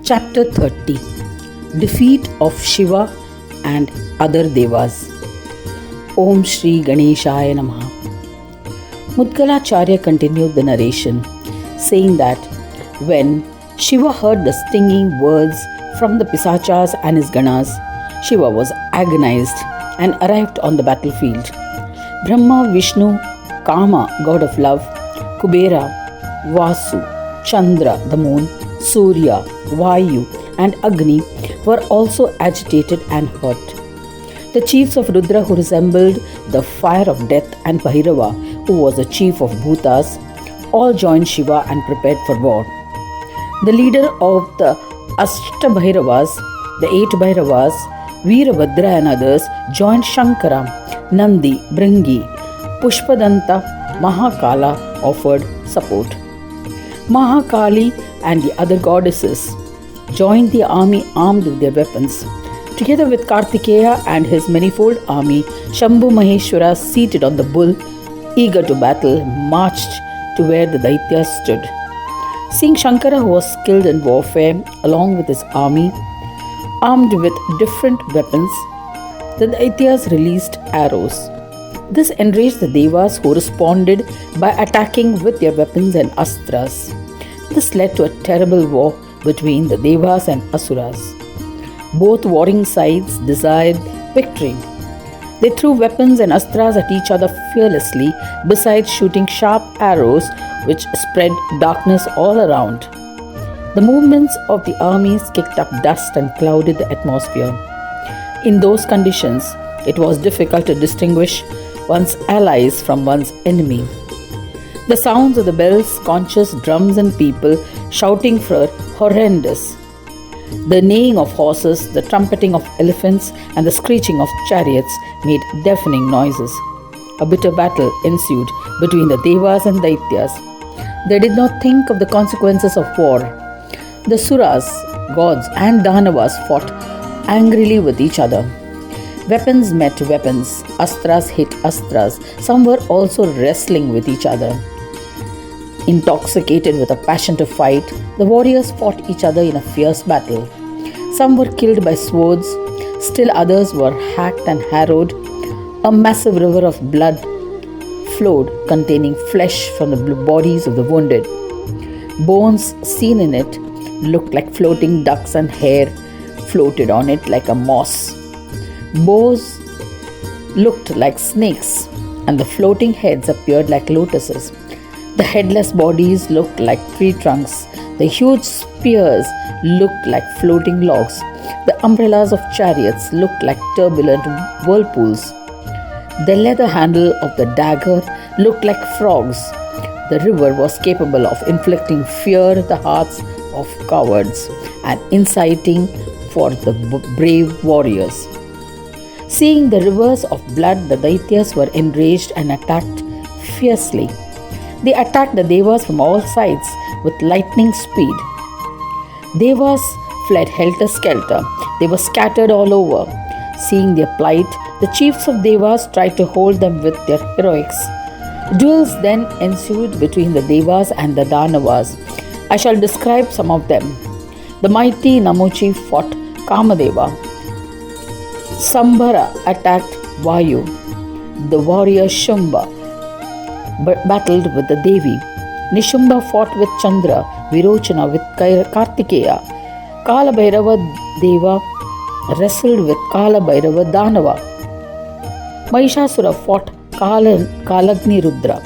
Chapter 30. Defeat of Shiva and other Devas. Om Shri Ganeshaya Namaha. Mudgalacharya continued the narration, saying that when Shiva heard the stinging words from the Pisachas and his Ganas, Shiva was agonized and arrived on the battlefield. Brahma, Vishnu, Kama, god of love, Kubera, Vasu, Chandra, the moon, Surya, Vayu, and Agni were also agitated and hurt. The chiefs of Rudra, who resembled the fire of death, and Bhairava, who was the chief of Bhutas, all joined Shiva and prepared for war. The leader of the Ashtabhairavas, the 8 Bhairavas, Veerabhadra and others joined Shankara, Nandi, Bringi, Pushpadanta, Mahakala offered support. Mahakali and the other goddesses joined the army armed with their weapons. Together with Kartikeya and his manifold army, Shambhu Maheshwara, seated on the bull, eager to battle, marched to where the Daityas stood. Seeing Shankara, who was skilled in warfare, along with his army, armed with different weapons, the Daityas released arrows. This enraged the Devas, who responded by attacking with their weapons and astras. This led to a terrible war between the Devas and Asuras. Both warring sides desired victory. They threw weapons and astras at each other fearlessly, besides shooting sharp arrows which spread darkness all around. The movements of the armies kicked up dust and clouded the atmosphere. In those conditions, it was difficult to distinguish one's allies from one's enemy. The sounds of the bells, conches, drums, and people shouting were horrendous. The neighing of horses, the trumpeting of elephants, and the screeching of chariots made deafening noises. A bitter battle ensued between the Devas and Daityas. They did not think of the consequences of war. The Suras, gods, and Danavas fought angrily with each other. Weapons met weapons, astras hit astras. Some were also wrestling with each other. Intoxicated with a passion to fight, the warriors fought each other in a fierce battle. Some were killed by swords, still others were hacked and harrowed. A massive river of blood flowed, containing flesh from the bodies of the wounded. Bones seen in it looked like floating ducks, and hair floated on it like a moss. Bows looked like snakes, and the floating heads appeared like lotuses. The headless bodies looked like tree trunks. The huge spears looked like floating logs. The umbrellas of chariots looked like turbulent whirlpools. The leather handle of the dagger looked like frogs. The river was capable of inflicting fear in the hearts of cowards and inciting for the brave warriors. Seeing the rivers of blood, the Daityas were enraged and attacked fiercely. They attacked the Devas from all sides with lightning speed. Devas fled helter-skelter. They were scattered all over. Seeing their plight, the chiefs of Devas tried to hold them with their heroics. Duels then ensued between the Devas and the Danavas. I shall describe some of them. The mighty Namuchi fought Kamadeva. Sambhara attacked Vayu. The warrior Shumba battled with the Devi. Nishumbha fought with Chandra. Virochana with Kartikeya. Kala Bhairava Deva wrestled with Kala Bhairava Danava. Mahishasura fought Kalagni Rudra.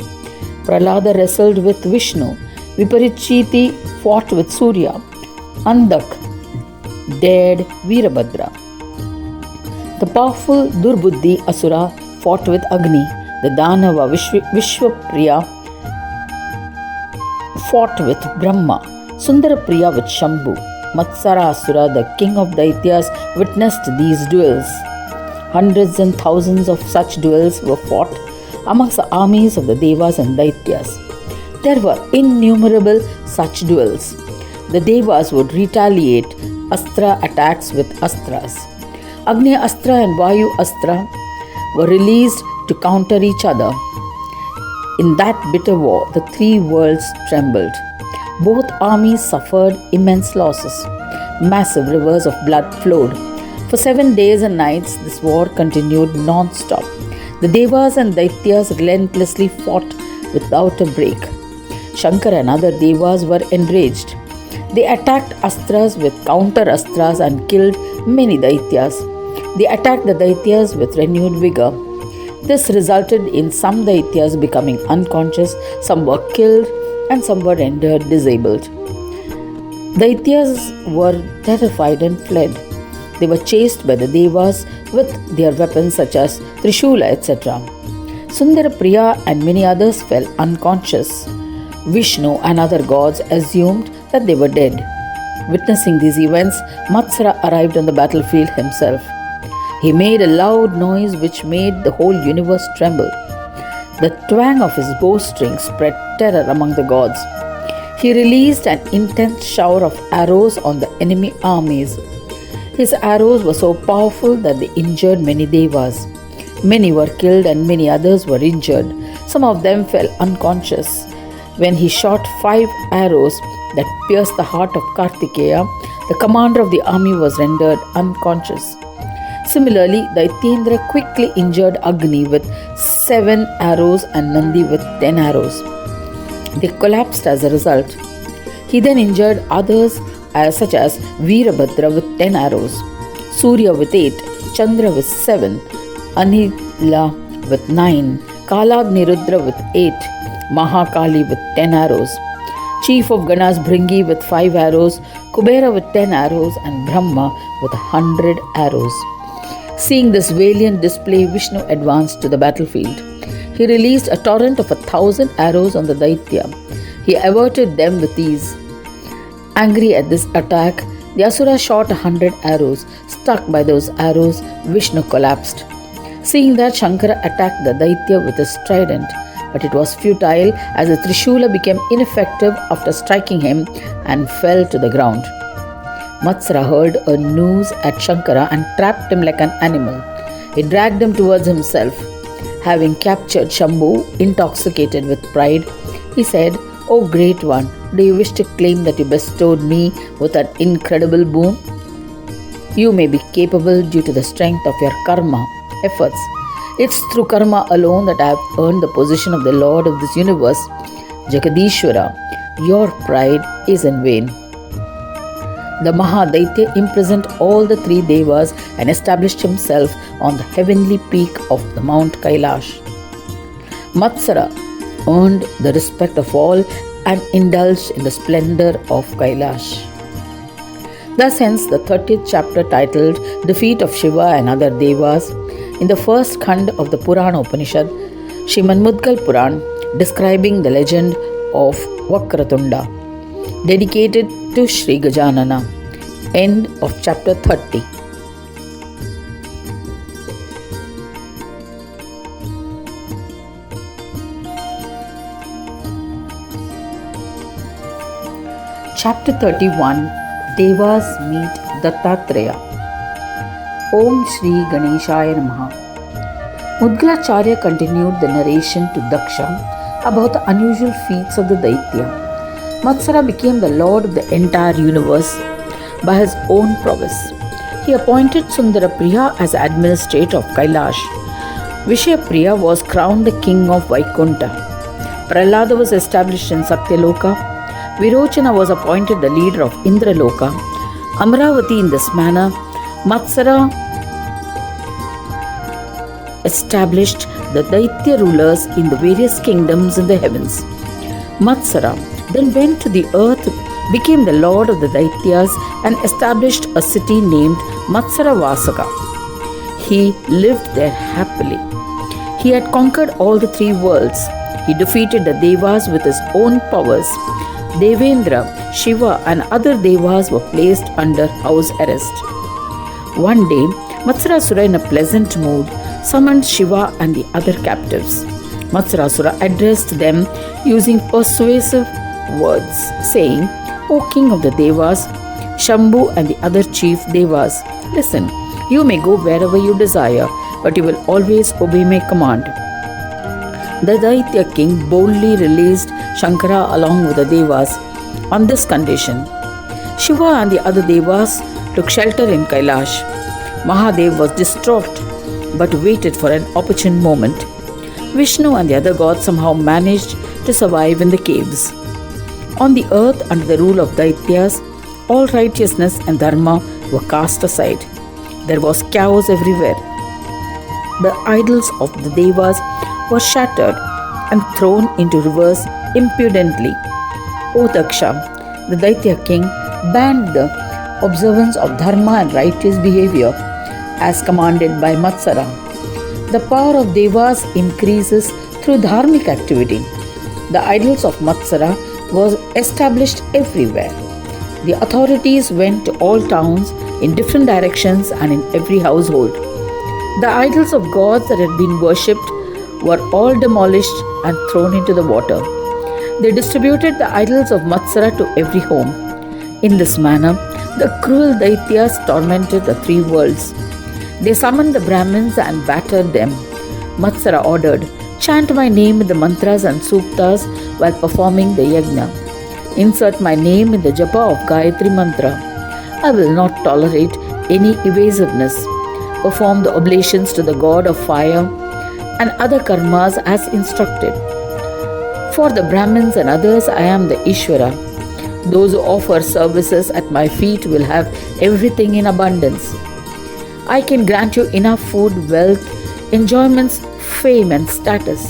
Prahlada wrestled with Vishnu. Viparichiti fought with Surya. Andak dared Veerabhadra. The powerful Durbuddhi Asura fought with Agni. The Danava Vishwapriya fought with Brahma. Sundarapriya with Shambhu. Matsara Asura, the king of Daityas, witnessed these duels. Hundreds and thousands of such duels were fought amongst the armies of the Devas and Daityas. There were innumerable such duels. The Devas would retaliate astra attacks with astras. Agni Astra and Vayu Astra were released to counter each other. In that bitter war, the 3 worlds trembled. Both armies suffered immense losses. Massive rivers of blood flowed. For 7 days and nights, this war continued non-stop. The Devas and Daityas relentlessly fought without a break. Shankara and other Devas were enraged. They attacked Astras with counter-Astras and killed many Daityas. They attacked the Daityas with renewed vigor. This resulted in some Daityas becoming unconscious, some were killed, and some were rendered disabled. Daityas were terrified and fled. They were chased by the Devas with their weapons such as Trishula, etc. Sundara Priya and many others fell unconscious. Vishnu and other gods assumed that they were dead. Witnessing these events, Matsara arrived on the battlefield himself. He made a loud noise which made the whole universe tremble. The twang of his bowstring spread terror among the gods. He released an intense shower of arrows on the enemy armies. His arrows were so powerful that they injured many devas. Many were killed and many others were injured. Some of them fell unconscious. When he shot 5 arrows that pierced the heart of Kartikeya, the commander of the army was rendered unconscious. Similarly, Daityendra quickly injured Agni with 7 arrows and Nandi with 10 arrows. They collapsed as a result. He then injured others such as Veerabhadra with 10 arrows, Surya with 8, Chandra with 7, Anila with 9, Kalagni with 8, Mahakali with 10 arrows, Chief of Ganas Bhringi with 5 arrows, Kubera with 10 arrows, and Brahma with 100 arrows. Seeing this valiant display, Vishnu advanced to the battlefield. He released a torrent of 1,000 arrows on the Daitya. He averted them with ease. Angry at this attack, the Asura shot 100 arrows. Struck by those arrows, Vishnu collapsed. Seeing that, Shankara attacked the Daitya with his trident, but it was futile as the Trishula became ineffective after striking him and fell to the ground. Matsara heard a noose at Shankara and trapped him like an animal. He dragged him towards himself. Having captured Shambhu, intoxicated with pride, he said, "O Great One, do you wish to claim that you bestowed me with an incredible boon? You may be capable due to the strength of your karma, efforts. It's through karma alone that I have earned the position of the Lord of this universe. Jagadishwara, your pride is in vain." The Mahadaitya imprisoned all the 3 devas and established himself on the heavenly peak of the Mount Kailash. Matsara earned the respect of all and indulged in the splendor of Kailash. Thus ends the 30th chapter titled Defeat of Shiva and Other Devas in the first Khanda of the Purana Upanishad, Srimad Mudgal Puran, describing the legend of Vakratunda, dedicated to Sri Gajanana. End of chapter 30. Chapter 31. Devas meet Dattatreya. Om Shri Ganeshaya Namaha. Mudgalacharya continued the narration to Daksha about the unusual feats of the Daitya. Matsara became the lord of the entire universe by his own prowess. He appointed Sundarapriya as administrator of Kailash. Vishayapriya was crowned the king of Vaikunta. Prahlada was established in Satyaloka. Virochana was appointed the leader of Indraloka. Amravati in this manner, Matsara established the Daitya rulers in the various kingdoms in the heavens. Matsara then went to the earth, became the lord of the Daityas, and established a city named Matsaravasaka. He lived there happily. He had conquered all the 3 worlds. He defeated the Devas with his own powers. Devendra, Shiva, and other Devas were placed under house arrest. One day, Matsarasura, in a pleasant mood, summoned Shiva and the other captives. Matsarasura addressed them using persuasive words, saying, "O king of the Devas, Shambhu and the other chief Devas, listen, you may go wherever you desire, but you will always obey my command." The Daitya king boldly released Shankara along with the Devas on this condition: Shiva and the other devas took shelter in Kailash. Mahadev was distraught but waited for an opportune moment. Vishnu and the other gods somehow managed to survive in the caves. On the earth, under the rule of Daityas, all righteousness and dharma were cast aside. There was chaos everywhere. The idols of the devas were shattered and thrown into rivers impudently. O Daksha, the Daitya king, banned the observance of dharma and righteous behavior as commanded by Matsara. The power of devas increases through dharmic activity. The idols of Matsara was established everywhere. The authorities went to all towns in different directions and in every household. The idols of gods that had been worshipped were all demolished and thrown into the water. They distributed the idols of Matsara to every home. In this manner, the cruel Daityas tormented the three worlds. They summoned the Brahmins and battered them. Matsara ordered, "Chant my name in the mantras and suktas while performing the yajna. Insert my name in the japa of Gayatri mantra. I will not tolerate any evasiveness. Perform the oblations to the god of fire and other karmas as instructed. For the Brahmins and others, I am the Ishvara. Those who offer services at my feet will have everything in abundance. I can grant you enough food, wealth, enjoyments, fame and status.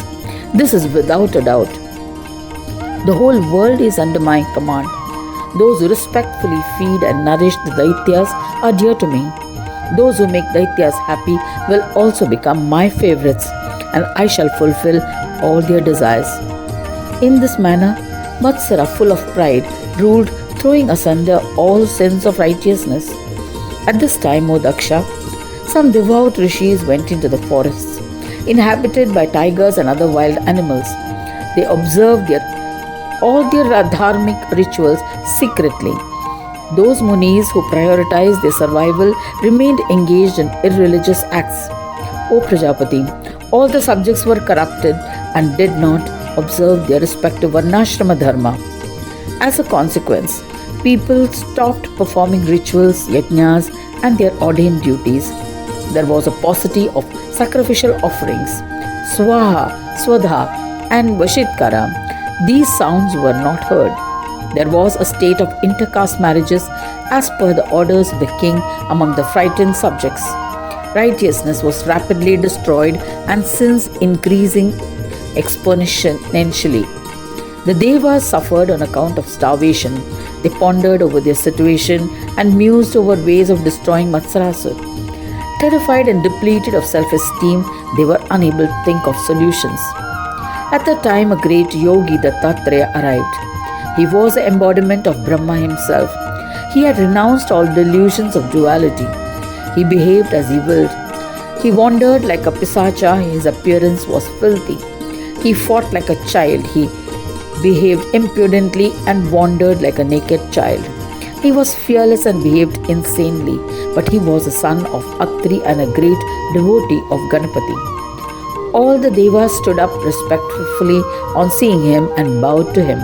This is without a doubt. The whole world is under my command. Those who respectfully feed and nourish the Daityas are dear to me. Those who make Daityas happy will also become my favorites, and I shall fulfill all their desires." In this manner, Matsara, full of pride, ruled, throwing asunder all sense of righteousness. At this time, O Daksha, some devout rishis went into the forests, inhabited by tigers and other wild animals. They observed all their dharmic rituals secretly. Those munis who prioritized their survival remained engaged in irreligious acts. O Prajapati, all the subjects were corrupted and did not observe their respective varnashrama dharma. As a consequence, people stopped performing rituals, yajnas, and their ordained duties. There was a paucity of sacrificial offerings, swaha, swadha, and vashitkara. These sounds were not heard. There was a state of intercaste marriages as per the orders of the king among the frightened subjects. Righteousness was rapidly destroyed and sins increasing exponentially. The devas suffered on account of starvation. They pondered over their situation and mused over ways of destroying Matsarasur. Terrified and depleted of self-esteem, they were unable to think of solutions. At the time, a great yogi, Dattatreya, arrived. He was the embodiment of Brahma himself. He had renounced all delusions of duality. He behaved as he willed. He wandered like a pisacha. His appearance was filthy. He fought like a child. He behaved impudently and wandered like a naked child. He was fearless and behaved insanely, but he was a son of Atri and a great devotee of Ganapati. All the devas stood up respectfully on seeing him and bowed to him.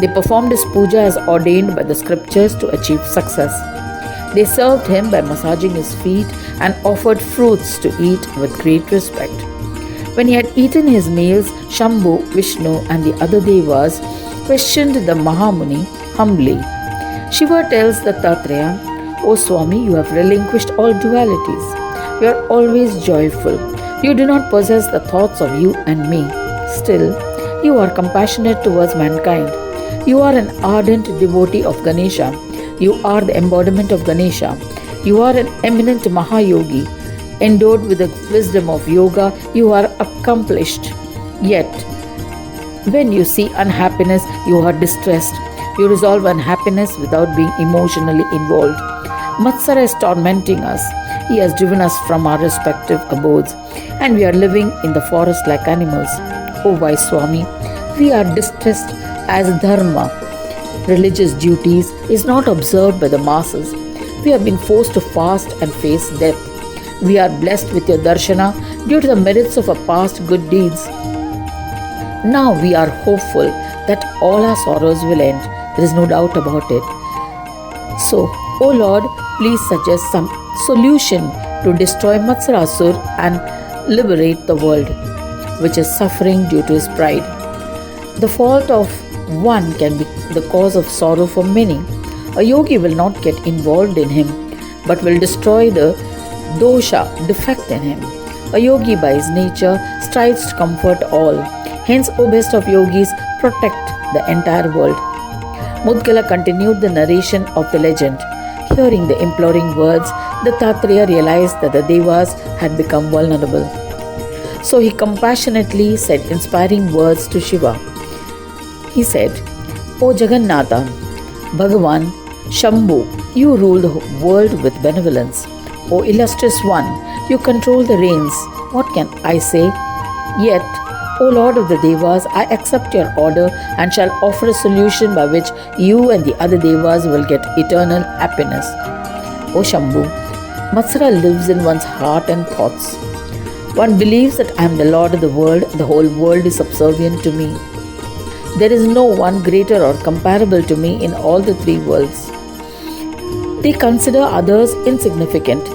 They performed his puja as ordained by the scriptures to achieve success. They served him by massaging his feet and offered fruits to eat with great respect. When he had eaten his meals, Shambhu, Vishnu, and the other devas questioned the Mahamuni humbly. Shiva tells Dattatreya, "O Swami, you have relinquished all dualities. You are always joyful. You do not possess the thoughts of you and me. Still, you are compassionate towards mankind. You are an ardent devotee of Ganesha. You are the embodiment of Ganesha. You are an eminent Mahayogi. Endowed with the wisdom of yoga, you are accomplished. Yet, when you see unhappiness, you are distressed. You resolve unhappiness without being emotionally involved. Matsara is tormenting us. He has driven us from our respective abodes, and we are living in the forest like animals. O wise Swami, we are distressed as dharma, religious duties, is not observed by the masses. We have been forced to fast and face death. We are blessed with your darshana due to the merits of our past good deeds. Now we are hopeful that all our sorrows will end. There is no doubt about it. So, O Lord, please suggest some solution to destroy Matsarasur and liberate the world, which is suffering due to his pride. The fault of one can be the cause of sorrow for many. A yogi will not get involved in him, but will destroy the dosha, defect in him. A yogi by his nature strives to comfort all. Hence, O best of yogis, protect the entire world. Mudgala continued the narration of the legend. Hearing the imploring words, the Tatreya realized that the Devas had become vulnerable. So he compassionately said inspiring words to Shiva. He said, O Jagannatha, Bhagavan, Shambhu, you rule the world with benevolence. O illustrious one, you control the reins. What can I say? Yet, O Lord of the Devas, I accept your order and shall offer a solution by which you and the other Devas will get eternal happiness. O Shambhu, Matsara lives in one's heart and thoughts. One believes that I am the Lord of the world, the whole world is subservient to me. There is no one greater or comparable to me in all the three worlds. They consider others insignificant.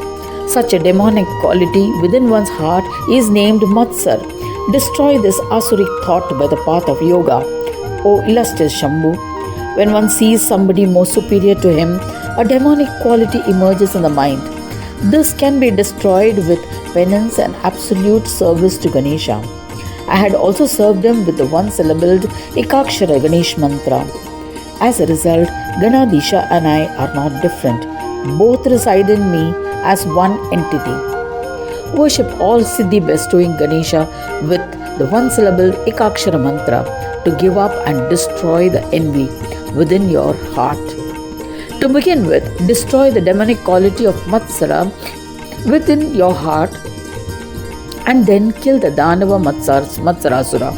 Such a demonic quality within one's heart is named Matsar. Destroy this asuric thought by the path of yoga. O illustrious Shambhu, when one sees somebody more superior to him, a demonic quality emerges in the mind. This can be destroyed with penance and absolute service to Ganesha. I had also served him with the one-syllabled Ekakshara Ganesh mantra. As a result, Ganadisha and I are not different. Both reside in me as one entity. Worship all Siddhi bestowing Ganesha with the one-syllabled Ekakshara mantra to give up and destroy the envy within your heart. To begin with, destroy the demonic quality of Matsara within your heart and then kill the Danava Matsarasura.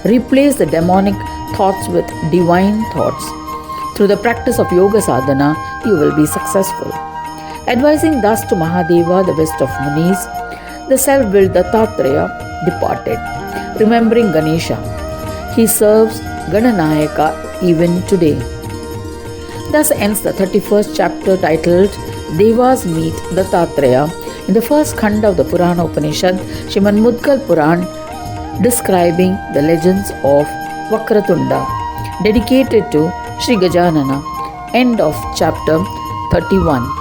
Replace the demonic thoughts with divine thoughts. Through the practice of yoga sadhana, you will be successful. Advising thus to Mahadeva, the best of Munis, the self-willed Dattatreya departed, remembering Ganesha. He serves Gananayaka even today. Thus ends the 31st chapter titled Devas Meet Dattatreya in the first Khanda of the Purana Upanishad, Srimad Mudgal Puran, describing the legends of Vakratunda, dedicated to Sri Gajanana. End of chapter 31.